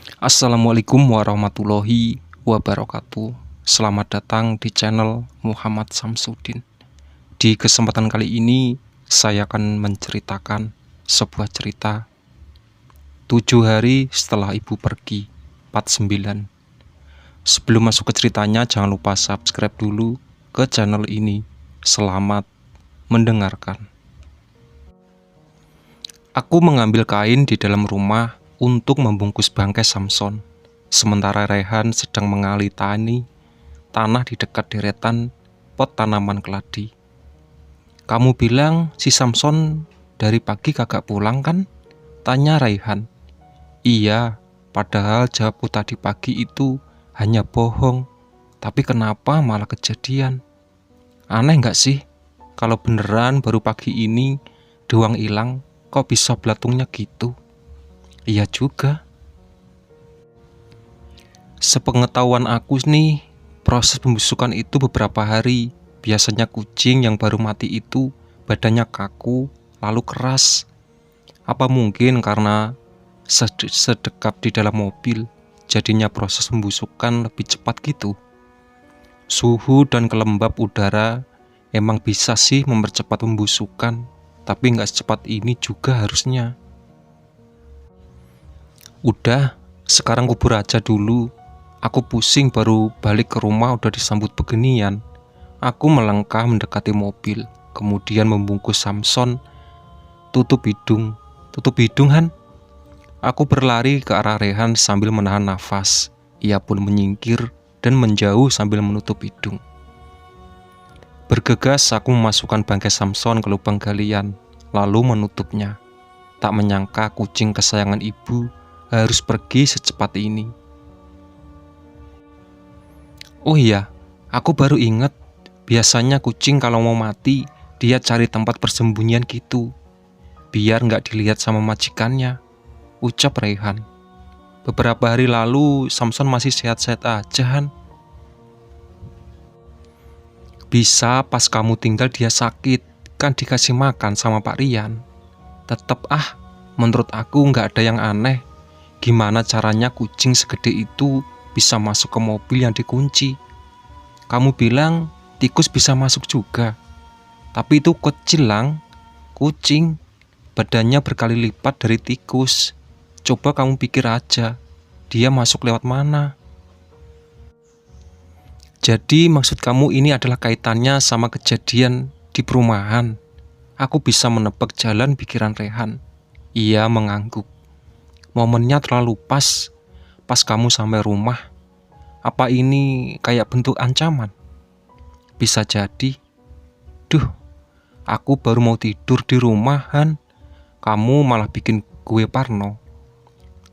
Assalamualaikum warahmatullahi wabarakatuh. Selamat datang di channel Muhammad Samsudin. Di kesempatan kali ini saya akan menceritakan sebuah cerita 7 hari setelah ibu pergi, part 9. Sebelum masuk ke ceritanya, jangan lupa subscribe dulu ke channel ini. Selamat mendengarkan. Aku mengambil kain di dalam rumah untuk membungkus bangkai Samson, sementara Rehan sedang mengali tanah di dekat deretan pot tanaman keladi. "Kamu bilang si Samson dari pagi kagak pulang kan?" tanya Rehan. "Iya, padahal jawabku tadi pagi itu hanya bohong. Tapi kenapa malah kejadian? Aneh gak sih? Kalau beneran baru pagi ini doang hilang, kok bisa belatungnya gitu?" "Iya juga. Sepengetahuan aku nih, proses pembusukan itu beberapa hari. Biasanya kucing yang baru mati itu badannya kaku, lalu keras. Apa mungkin karena sedekap di dalam mobil, jadinya proses pembusukan lebih cepat gitu? Suhu dan kelembab udara emang bisa sih mempercepat pembusukan, tapi nggak secepat ini juga harusnya. Udah, sekarang kubur aja dulu. Aku pusing baru balik ke rumah udah disambut beginian." Aku melangkah mendekati mobil, kemudian membungkus Samson. Tutup hidung Han." Aku berlari ke arah Rehan sambil menahan nafas. Ia pun menyingkir dan menjauh sambil menutup hidung. Bergegas aku memasukkan bangkai Samson ke lubang galian, lalu menutupnya. Tak menyangka kucing kesayangan ibu harus pergi secepat ini. Oh iya, aku baru ingat, biasanya kucing kalau mau mati, dia cari tempat persembunyian gitu, biar nggak dilihat sama majikannya, ucap Rehan. "Beberapa hari lalu, Samson masih sehat-sehat aja, Han. Bisa pas kamu tinggal dia sakit, kan dikasih makan sama Pak Rian. Tetep menurut aku nggak ada yang aneh. Gimana caranya kucing segede itu bisa masuk ke mobil yang dikunci? Kamu bilang tikus bisa masuk juga, tapi itu kecil, Lang. Kucing badannya berkali lipat dari tikus. Coba kamu pikir aja, dia masuk lewat mana?" "Jadi maksud kamu ini adalah kaitannya sama kejadian di perumahan?" Aku bisa menebak jalan pikiran Rehan. Ia mengangguk. "Momennya terlalu pas kamu sampai rumah. Apa ini kayak bentuk ancaman?" "Bisa jadi." "Duh, aku baru mau tidur di rumah, Han. Kamu malah bikin gue parno.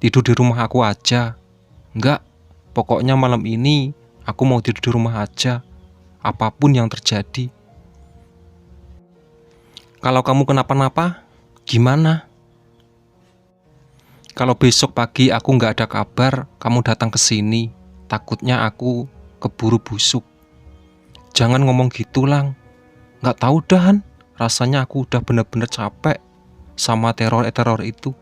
Tidur di rumah aku aja." "Enggak, pokoknya malam ini aku mau tidur di rumah aja, apapun yang terjadi." "Kalau kamu kenapa-napa, gimana? Kalau besok pagi aku nggak ada kabar, kamu datang ke sini, takutnya aku keburu busuk." "Jangan ngomong gitu, Lang. Nggak tahu dah, Han. Rasanya aku udah bener-bener capek sama teror itu."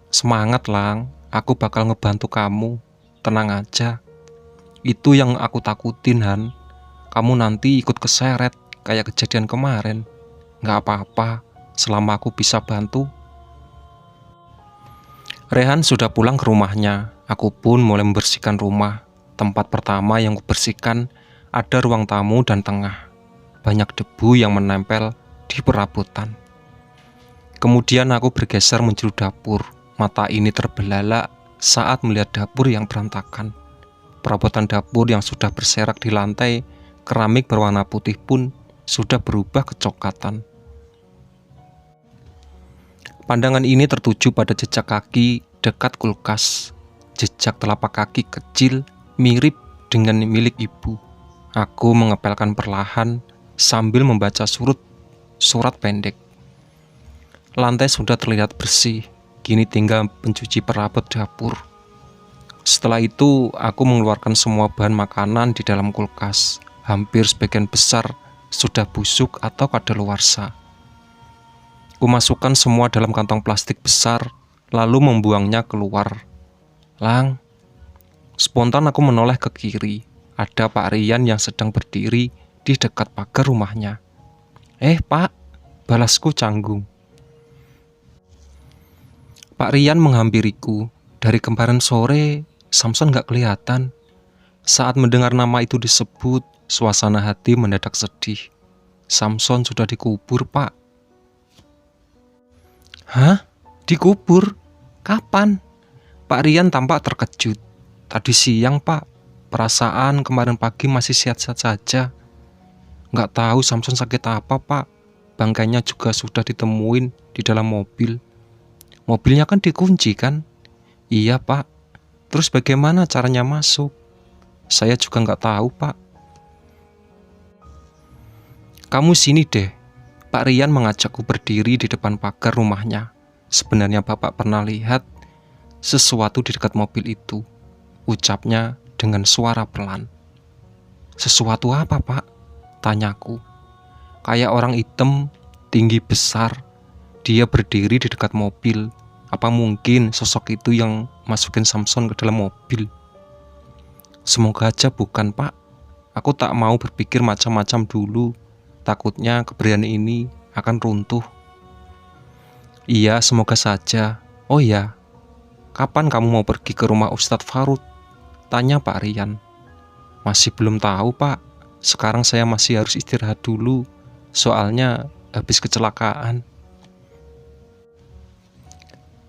"Semangat, Lang. Aku bakal ngebantu kamu. Tenang aja. Itu yang aku takutin, Han. Kamu nanti ikut keseret kayak kejadian kemarin. Nggak apa-apa, selama aku bisa bantu." Rehan sudah pulang ke rumahnya. Aku pun mulai membersihkan rumah. Tempat pertama yang kubersihkan ada ruang tamu dan tengah. Banyak debu yang menempel di perabotan. Kemudian aku bergeser menuju dapur. Mata ini terbelalak saat melihat dapur yang berantakan. Perabotan dapur yang sudah berserak di lantai, keramik berwarna putih pun sudah berubah kecoklatan. Pandangan ini tertuju pada jejak kaki dekat kulkas. Jejak telapak kaki kecil mirip dengan milik ibu. Aku mengepelkan perlahan sambil membaca surat pendek. Lantai sudah terlihat bersih, kini tinggal pencuci perabot dapur. Setelah itu, aku mengeluarkan semua bahan makanan di dalam kulkas. Hampir sebagian besar sudah busuk atau kadaluarsa. Kumasukkan semua dalam kantong plastik besar, lalu membuangnya keluar. Lang, spontan aku menoleh ke kiri. Ada Pak Rian yang sedang berdiri di dekat pagar rumahnya. Pak, balasku canggung. Pak Rian menghampiriku. Dari kemarin sore, Samson gak kelihatan. Saat mendengar nama itu disebut, suasana hati mendadak sedih. Samson sudah dikubur, Pak. Hah? Dikubur? Kapan? Pak Rian tampak terkejut. Tadi siang, Pak. Perasaan kemarin pagi masih sehat-sehat saja. Gak tahu Samson sakit apa, Pak. Bangkainya juga sudah ditemuin di dalam mobil. Mobilnya kan dikunci kan? Iya, Pak. Terus bagaimana caranya masuk? Saya juga nggak tahu, Pak. Kamu sini deh. Pak Rian mengajakku berdiri di depan pagar rumahnya. Sebenarnya Bapak pernah lihat sesuatu di dekat mobil itu. Ucapnya dengan suara pelan. Sesuatu apa, Pak? Tanyaku. Kayak orang hitam, tinggi besar. Dia berdiri di dekat mobil. Apa mungkin sosok itu yang masukin Samson ke dalam mobil? Semoga aja bukan, Pak. Aku tak mau berpikir macam-macam dulu. Takutnya keberanian ini akan runtuh. Iya, semoga saja. Oh ya, kapan kamu mau pergi ke rumah Ustadz Farud? Tanya Pak Rian. Masih belum tahu, Pak. Sekarang saya masih harus istirahat dulu. Soalnya habis kecelakaan.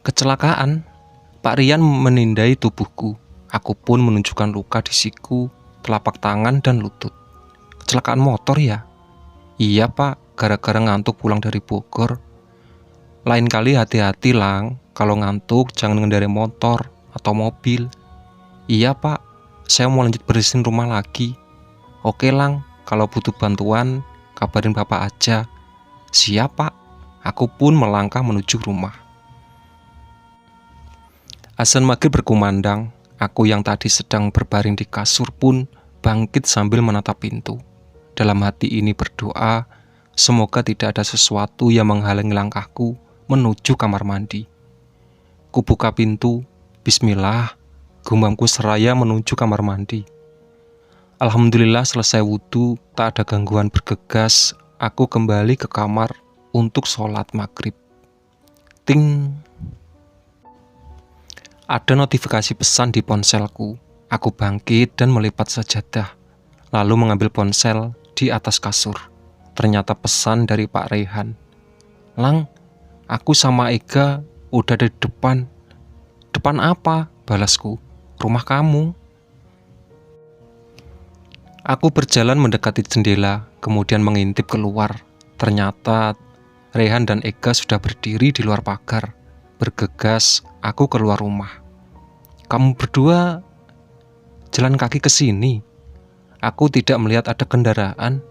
Kecelakaan? Pak Rian menindai tubuhku. Aku pun menunjukkan luka di siku, telapak tangan, dan lutut. Kecelakaan motor ya? Iya, Pak, gara-gara ngantuk pulang dari Bogor. Lain kali hati-hati, Lang. Kalau ngantuk jangan mengendarai motor atau mobil. Iya, Pak, saya mau lanjut bersihin rumah lagi. Oke, Lang, kalau butuh bantuan kabarin Bapak aja. Siap, Pak. Aku pun melangkah menuju rumah. Azan maghrib berkumandang. Aku yang tadi sedang berbaring di kasur pun bangkit sambil menatap pintu. Dalam hati ini berdoa, semoga tidak ada sesuatu yang menghalangi langkahku menuju kamar mandi. Kubuka pintu, bismillah, gumamku seraya menuju kamar mandi. Alhamdulillah selesai wudhu, tak ada gangguan bergegas, aku kembali ke kamar untuk sholat maghrib. Ting! Ada notifikasi pesan di ponselku. Aku bangkit dan melipat sajadah, lalu mengambil ponsel di atas kasur. Ternyata pesan dari Pak Rehan. Lang, aku sama Ega udah di depan. Depan apa? Balasku. Rumah kamu. Aku berjalan mendekati jendela, kemudian mengintip keluar. Ternyata Rehan dan Ega sudah berdiri di luar pagar. Bergegas, aku keluar rumah. Kamu berdua jalan kaki ke sini? Aku tidak melihat ada kendaraan.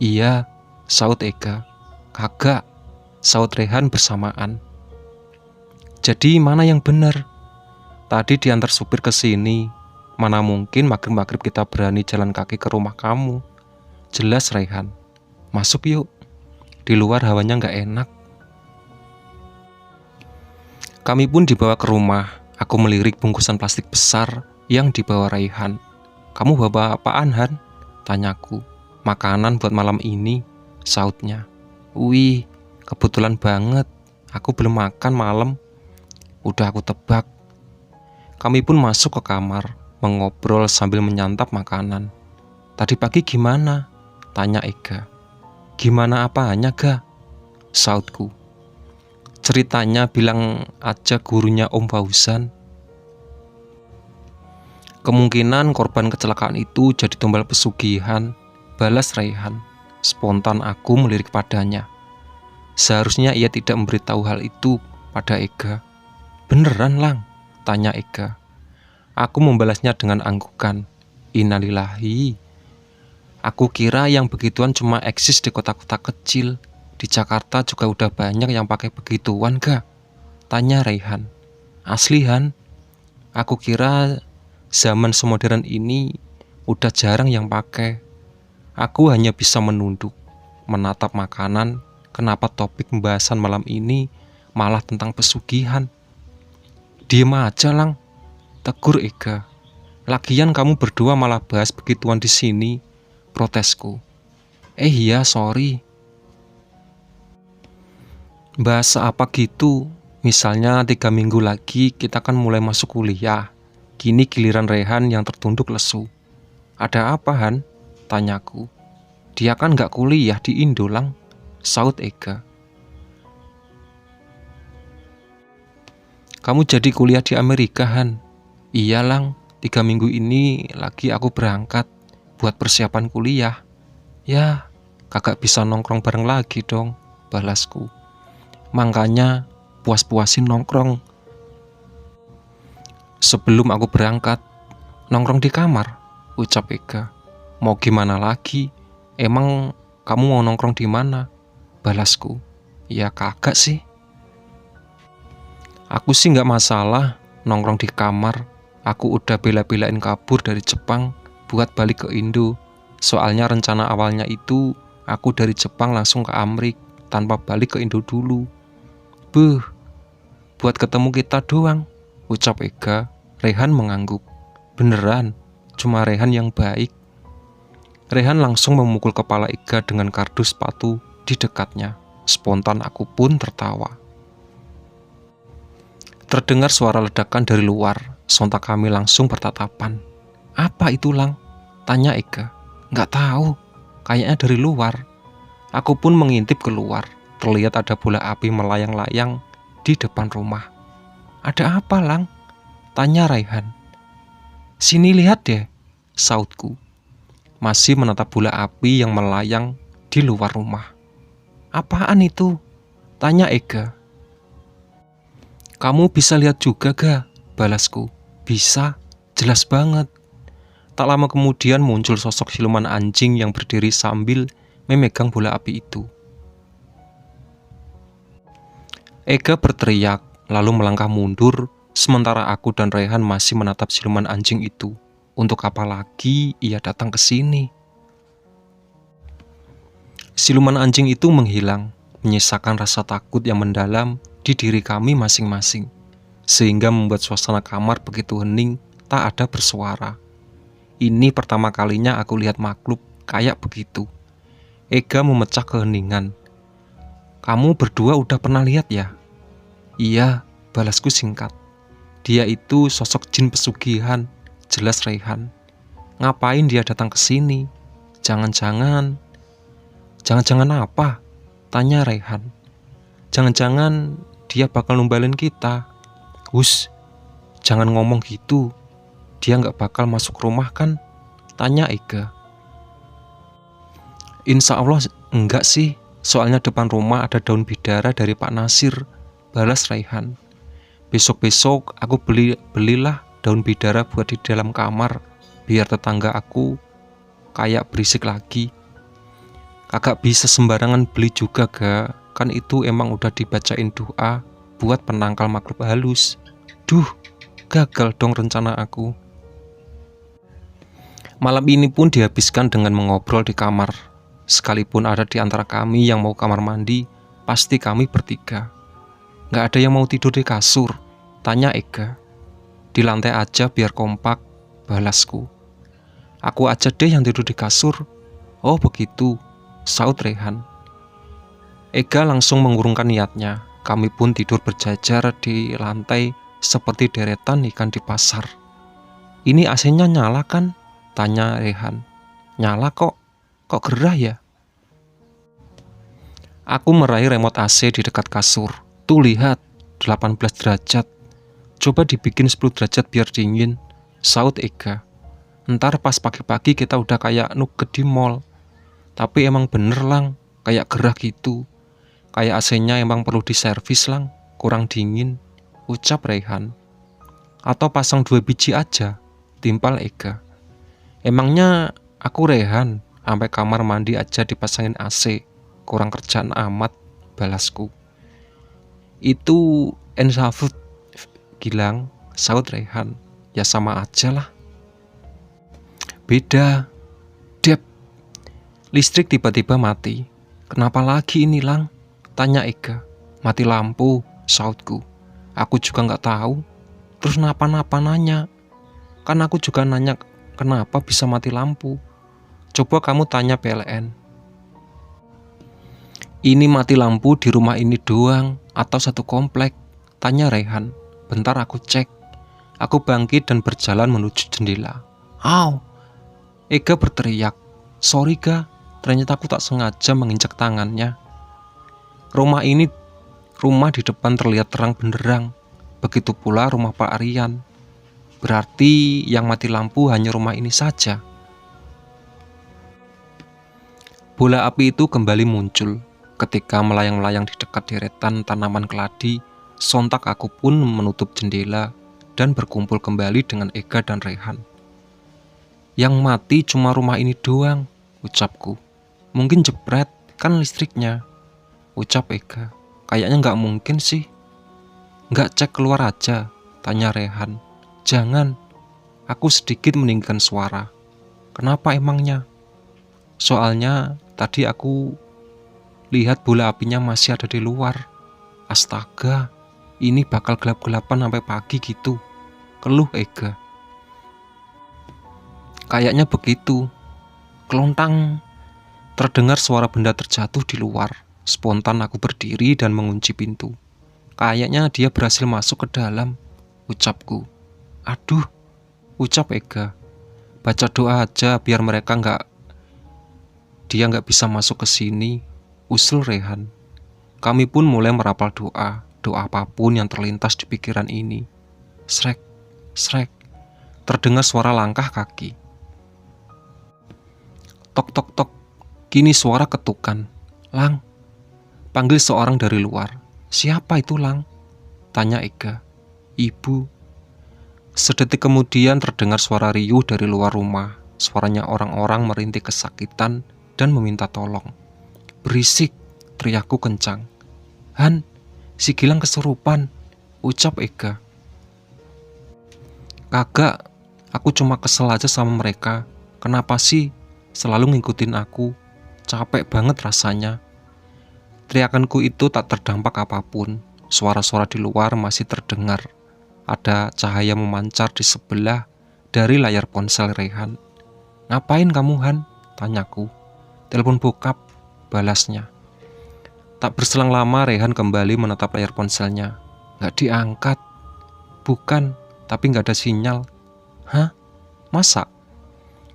Iya, saut Ega. Kagak, saut Rehan bersamaan. Jadi mana yang benar? Tadi diantar supir ke sini. Mana mungkin maghrib-maghrib kita berani jalan kaki ke rumah kamu? Jelas Rehan. Masuk yuk. Di luar hawanya gak enak. Kami pun dibawa ke rumah. Aku melirik bungkusan plastik besar yang dibawa Rehan. Kamu bawa apaan, Han? Tanyaku. Makanan buat malam ini, sautnya. Wih, kebetulan banget. Aku belum makan malam. Udah aku tebak. Kami pun masuk ke kamar, mengobrol sambil menyantap makanan. Tadi pagi gimana? Tanya Ega. Gimana apanya, Ga? Sautku. Ceritanya bilang aja gurunya Om Fauzan. Kemungkinan korban kecelakaan itu jadi tumbal pesugihan, balas Rehan. Spontan aku melirik padanya. Seharusnya ia tidak memberitahu hal itu pada Ega. Beneran, Lang? Tanya Ega. Aku membalasnya dengan anggukan. Innalillahi. Aku kira yang begituan cuma eksis di kota-kota kecil. Di Jakarta juga udah banyak yang pakai begituan, Ga? Tanya Rehan. Asli, Han. Aku kira zaman semodern ini udah jarang yang pakai. Aku hanya bisa menunduk, menatap makanan. Kenapa topik pembahasan malam ini malah tentang pesugihan? Diem aja, Lang. Tegur Ega. Lagian kamu berdua malah bahas begituan di sini, protesku. Iya, sorry. Bahasa apa gitu? Misalnya 3 minggu lagi kita kan mulai masuk kuliah. Kini giliran Rehan yang tertunduk lesu. Ada apa, Han? Tanyaku. Dia kan gak kuliah di Indo, Lang, saut Ega. Kamu jadi kuliah di Amerika, Han? Iya, Lang, 3 minggu ini lagi aku berangkat buat persiapan kuliah. Ya, kagak bisa nongkrong bareng lagi dong, balasku. Makanya puas-puasin nongkrong. Sebelum aku berangkat, nongkrong di kamar, ucap Ega. Mau gimana lagi? Emang kamu mau nongkrong di mana? Balasku. Ya kagak sih. Aku sih gak masalah nongkrong di kamar. Aku udah bela-belain kabur dari Jepang buat balik ke Indo. Soalnya rencana awalnya itu aku dari Jepang langsung ke Amrik tanpa balik ke Indo dulu. Buat ketemu kita doang, ucap Ega. Rehan mengangguk. Beneran, cuma Rehan yang baik. Rehan langsung memukul kepala Ega dengan kardus sepatu di dekatnya. Spontan aku pun tertawa. Terdengar suara ledakan dari luar. Sontak kami langsung bertatapan. Apa itu, Lang? Tanya Ega. Nggak tahu, kayaknya dari luar. Aku pun mengintip keluar. Terlihat ada bola api melayang-layang di depan rumah. Ada apa, Lang? Tanya Rehan. Sini lihat deh, sautku. Masih menatap bola api yang melayang di luar rumah. Apaan itu? Tanya Ega. Kamu bisa lihat juga gak? Balasku. Bisa, jelas banget. Tak lama kemudian muncul sosok siluman anjing yang berdiri sambil memegang bola api itu. Ega berteriak, lalu melangkah mundur, sementara aku dan Rehan masih menatap siluman anjing itu. Untuk apa lagi ia datang ke sini? Siluman anjing itu menghilang, menyisakan rasa takut yang mendalam di diri kami masing-masing, sehingga membuat suasana kamar begitu hening, tak ada bersuara. Ini pertama kalinya aku lihat makhluk kayak begitu. Ega memecah keheningan. Kamu berdua udah pernah lihat ya? Iya, balasku singkat. Dia itu sosok jin pesugihan, jelas Rehan. Ngapain dia datang ke sini? Jangan-jangan apa? Tanya Rehan. Jangan-jangan dia bakal numbalin kita. Hus, jangan ngomong gitu. Dia nggak bakal masuk rumah kan? Tanya Ega. Insya Allah enggak sih. Soalnya depan rumah ada daun bidara dari Pak Nasir, balas Rehan. Besok-besok aku belilah daun bidara buat di dalam kamar, biar tetangga aku kayak berisik lagi. Kagak bisa sembarangan beli juga gak, kan itu emang udah dibacain doa buat penangkal makhluk halus. Duh, gagal dong rencana aku. Malam ini pun dihabiskan dengan mengobrol di kamar. Sekalipun ada di antara kami yang mau kamar mandi, pasti kami bertiga. Gak ada yang mau tidur di kasur, tanya Ega. Di lantai aja biar kompak, balasku. Aku aja deh yang tidur di kasur. Oh begitu, saut Rehan. Ega langsung mengurungkan niatnya. Kami pun tidur berjajar di lantai seperti deretan ikan di pasar. Ini AC-nya nyala kan? Tanya Rehan. Nyala kok gerah ya? Aku meraih remote AC di dekat kasur. Tuh lihat, 18 derajat. Coba dibikin 10 derajat biar dingin, saut Ega. Ntar pas pagi-pagi kita udah kayak nugget di mall. Tapi emang bener Lang, kayak gerah gitu. Kayak AC-nya emang perlu diservis Lang, kurang dingin, ucap Rehan. Atau pasang 2 biji aja, timpal Ega. Emangnya aku Rehan, sampai kamar mandi aja dipasangin AC, kurang kerjaan amat, balasku. Itu ensafut, Gilang, saut Rehan. Ya sama aja lah. Beda. Dep. Listrik tiba-tiba mati. Kenapa lagi ini Lang? Tanya Ega. Mati lampu, sautku. Aku juga gak tahu. Terus napa-napa nanya, Kan aku juga nanya kenapa bisa mati lampu. Coba kamu tanya PLN. Ini mati lampu di rumah ini doang atau satu komplek? Tanya Rehan. Bentar aku cek. Aku bangkit dan berjalan menuju jendela. Au! Ega berteriak. Sorry ga, ternyata aku tak sengaja menginjak tangannya. Rumah di depan terlihat terang benderang. Begitu pula rumah Pak Aryan. Berarti yang mati lampu hanya rumah ini saja. Bola api itu kembali muncul. Ketika melayang-layang di dekat deretan tanaman keladi, sontak aku pun menutup jendela dan berkumpul kembali dengan Ega dan Rehan. Yang mati cuma rumah ini doang, ucapku. Mungkin jepret, kan listriknya, ucap Ega. Kayaknya nggak mungkin sih. Nggak cek keluar aja, tanya Rehan. Jangan, aku sedikit meninggikan suara. Kenapa emangnya? Soalnya tadi aku lihat bola apinya masih ada di luar. Astaga, ini bakal gelap-gelapan sampai pagi gitu, keluh Ega. Kayaknya begitu. Kelontang, terdengar suara benda terjatuh di luar. Spontan aku berdiri dan mengunci pintu. Kayaknya dia berhasil masuk ke dalam, ucapku. Aduh, ucap Ega. Baca doa aja biar dia nggak bisa masuk ke sini, usul Rehan. Kami pun mulai merapal doa apapun yang terlintas di pikiran ini. Srek, srek, terdengar suara langkah kaki. Tok tok tok, kini suara ketukan. Lang, panggil seorang dari luar. Siapa itu Lang? Tanya Ega. Ibu. Sedetik kemudian terdengar suara riuh dari luar rumah. Suaranya orang-orang merintih kesakitan dan meminta tolong. Berisik, teriakku kencang. Han, si Gilang kesurupan, ucap Ega. Kagak, aku cuma kesel aja sama mereka. Kenapa sih selalu ngikutin aku? Capek banget rasanya. Teriakanku itu tak terdampak apapun. Suara-suara di luar masih terdengar. Ada cahaya memancar di sebelah dari layar ponsel Rehan. Ngapain kamu Han? Tanyaku. Telepon bokap, balasnya. Tak berselang lama Rehan kembali menatap layar ponselnya. Gak diangkat. Bukan, tapi gak ada sinyal. Hah? Masa?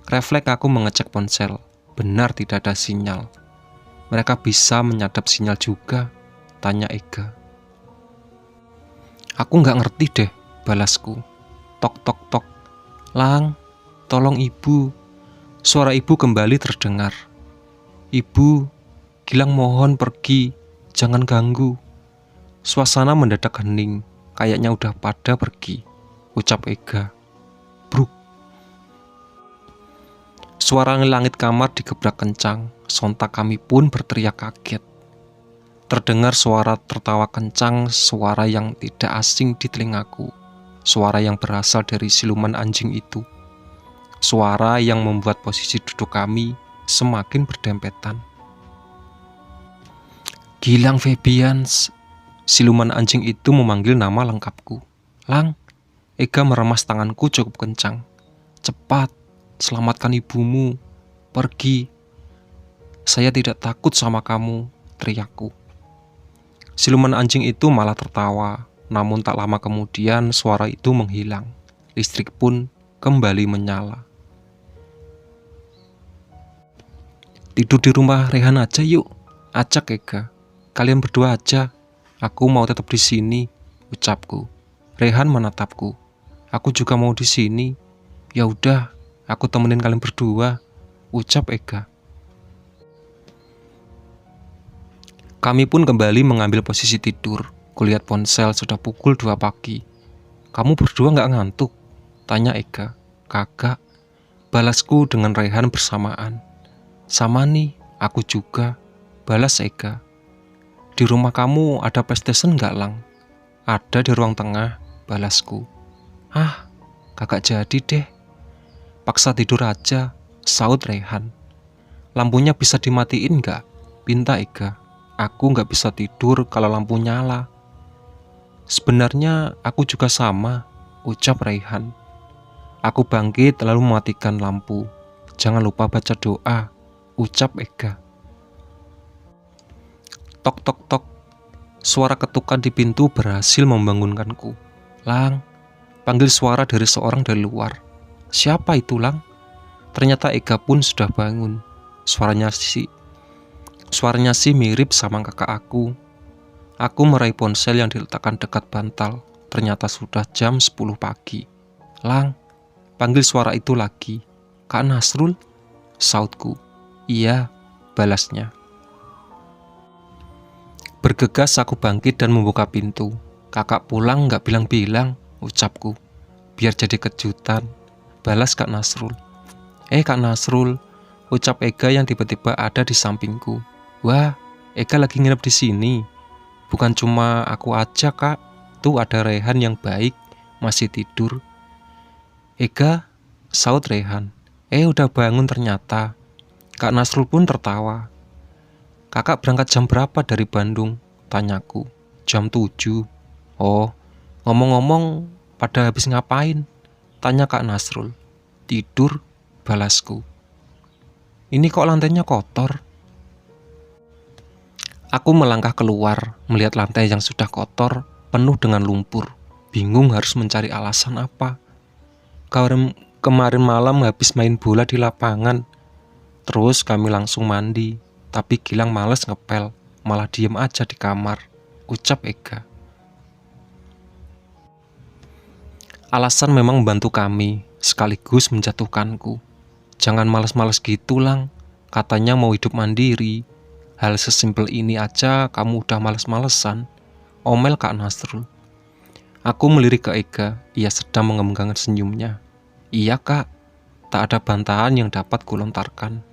Refleks aku mengecek ponsel. Benar tidak ada sinyal. Mereka bisa menyadap sinyal juga, tanya Ega. Aku gak ngerti deh, balasku. Tok tok tok. Lang, tolong ibu. Suara ibu kembali terdengar. Ibu, Gilang mohon pergi, jangan ganggu. Suasana mendadak hening, kayaknya udah pada pergi, ucap Ega. Bruk. Suara langit kamar digebrak kencang, sontak kami pun berteriak kaget. Terdengar suara tertawa kencang, suara yang tidak asing di telingaku. Suara yang berasal dari siluman anjing itu. Suara yang membuat posisi duduk kami semakin berdempetan. Gilang Febians, siluman anjing itu memanggil nama lengkapku. Lang, Ega meremas tanganku cukup kencang. Cepat, selamatkan ibumu. Pergi. Saya tidak takut sama kamu, teriakku. Siluman anjing itu malah tertawa. Namun tak lama kemudian suara itu menghilang. Listrik pun kembali menyala. Tidur di rumah Rehan aja yuk, ajak Ega. Kalian berdua aja, aku mau tetap di sini, ucapku. Rehan menatapku. Aku juga mau di sini. Ya udah, aku temenin kalian berdua, ucap Ega. Kami pun kembali mengambil posisi tidur. Kulihat ponsel sudah pukul 2 pagi. Kamu berdua gak ngantuk? Tanya Ega. Kagak, balasku dengan Rehan bersamaan. Sama nih, aku juga, balas Ega. Di rumah kamu ada PlayStation gak Lang? Ada di ruang tengah, balasku. Ah, kagak jadi deh. Paksa tidur aja, saut Rehan. Lampunya bisa dimatiin gak? Pinta Ega. Aku gak bisa tidur kalau lampu nyala. Sebenarnya aku juga sama, ucap Rehan. Aku bangkit lalu mematikan lampu. Jangan lupa baca doa, ucap Ega. Tok tok tok. Suara ketukan di pintu berhasil membangunkanku. Lang, panggil suara dari seorang dari luar. Siapa itu, Lang? Ternyata Ega pun sudah bangun. Suaranya sih mirip sama kakak aku. Aku meraih ponsel yang diletakkan dekat bantal. Ternyata sudah jam 10 pagi. Lang, panggil suara itu lagi. Kak Nasrul? Sautku. Iya, balasnya. Bergegas aku bangkit dan membuka pintu. Kakak pulang gak bilang-bilang, ucapku. Biar jadi kejutan, balas Kak Nasrul. Kak Nasrul, ucap Ega yang tiba-tiba ada di sampingku. Wah, Ega lagi nginep di sini. Bukan cuma aku aja, Kak. Tuh ada Rehan yang baik, masih tidur. Ega, saut Rehan. Udah bangun ternyata. Kak Nasrul pun tertawa. Kakak berangkat jam berapa dari Bandung? Tanyaku. Jam 7. Oh, ngomong-ngomong pada habis ngapain? Tanya Kak Nasrul. Tidur, balasku. Ini kok lantainya kotor? Aku melangkah keluar, melihat lantai yang sudah kotor, penuh dengan lumpur. Bingung harus mencari alasan apa. Kemarin malam habis main bola di lapangan. Terus kami langsung mandi. Tapi Gilang males ngepel, malah diem aja di kamar, ucap Ega. Alasan memang membantu kami, sekaligus menjatuhkanku. Jangan males-males gitu, Lang. Katanya mau hidup mandiri. Hal sesimpel ini aja kamu udah males-malesan, omel Kak Nasrul. Aku melirik ke Ega, ia sedang mengemengkan senyumnya. Iya, Kak, tak ada bantahan yang dapat kulontarkan.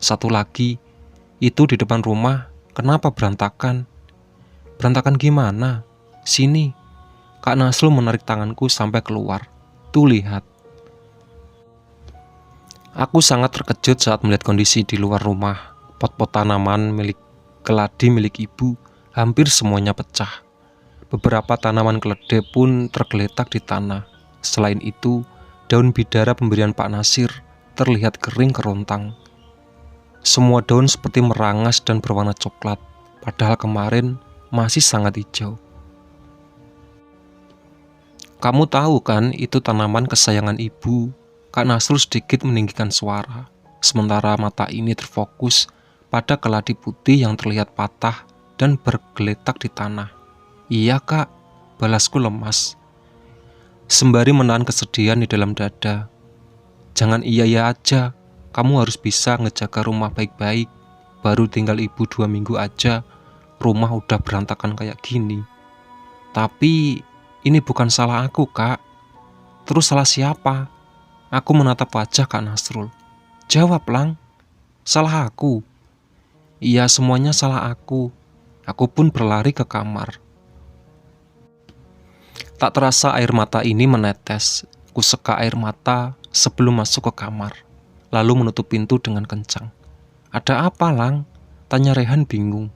Satu lagi, itu di depan rumah, kenapa berantakan? Berantakan gimana? Sini. Kak Nasrul menarik tanganku sampai keluar. Tuh lihat. Aku sangat terkejut saat melihat kondisi di luar rumah. Pot-pot tanaman milik keladi milik ibu hampir semuanya pecah. Beberapa tanaman keledai pun tergeletak di tanah. Selain itu, daun bidara pemberian Pak Nasir terlihat kering kerontang. Semua daun seperti merangas dan berwarna coklat, padahal kemarin masih sangat hijau. Kamu tahu kan itu tanaman kesayangan ibu? Kak Nasrul sedikit meninggikan suara, sementara mata ini terfokus pada keladi putih yang terlihat patah dan bergeletak di tanah. Iya, Kak, balasku lemas, sembari menahan kesedihan di dalam dada. Jangan iya aja. Kamu harus bisa ngejaga rumah baik-baik. Baru tinggal ibu 2 minggu aja, rumah udah berantakan kayak gini. Tapi ini bukan salah aku, Kak. Terus salah siapa? Aku menatap wajah Kak Nasrul. Jawab, Lang. Salah aku. Iya, semuanya salah aku. Aku pun berlari ke kamar. Tak terasa air mata ini menetes. Kuseka air mata sebelum masuk ke kamar, lalu menutup pintu dengan kencang. Ada apa, Lang? Tanya Rehan bingung.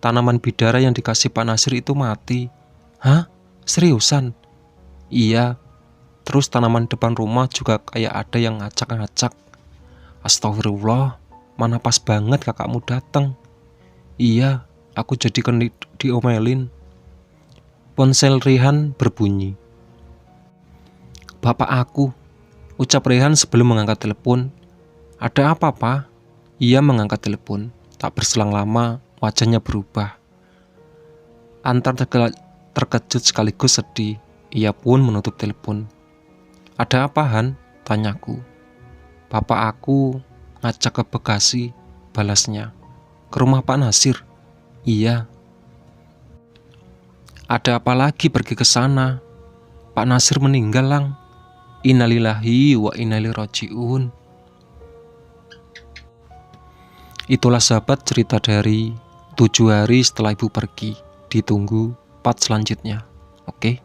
Tanaman bidara yang dikasih Pak Nasir itu mati. Hah? Seriusan? Iya. Terus tanaman depan rumah juga kayak ada yang ngacak-ngacak. Astagfirullah, mana pas banget kakakmu datang. Iya, aku jadi diomelin. Ponsel Rehan berbunyi. Bapak aku, ucap Rehan sebelum mengangkat telepon. Ada apa, Pak? Ia mengangkat telepon. Tak berselang lama, wajahnya berubah. Antar terkejut sekaligus sedih. Ia pun menutup telepon. Ada apa, Han? Tanyaku. Bapak aku ngajak ke Bekasi, balasnya. Ke rumah Pak Nasir? Iya. Ada apa lagi pergi ke sana? Pak Nasir meninggal, Lang. Innalillahi wa inna ilaihi raji'un. Itulah sahabat cerita dari 7 hari setelah ibu pergi. Ditunggu part selanjutnya. Oke.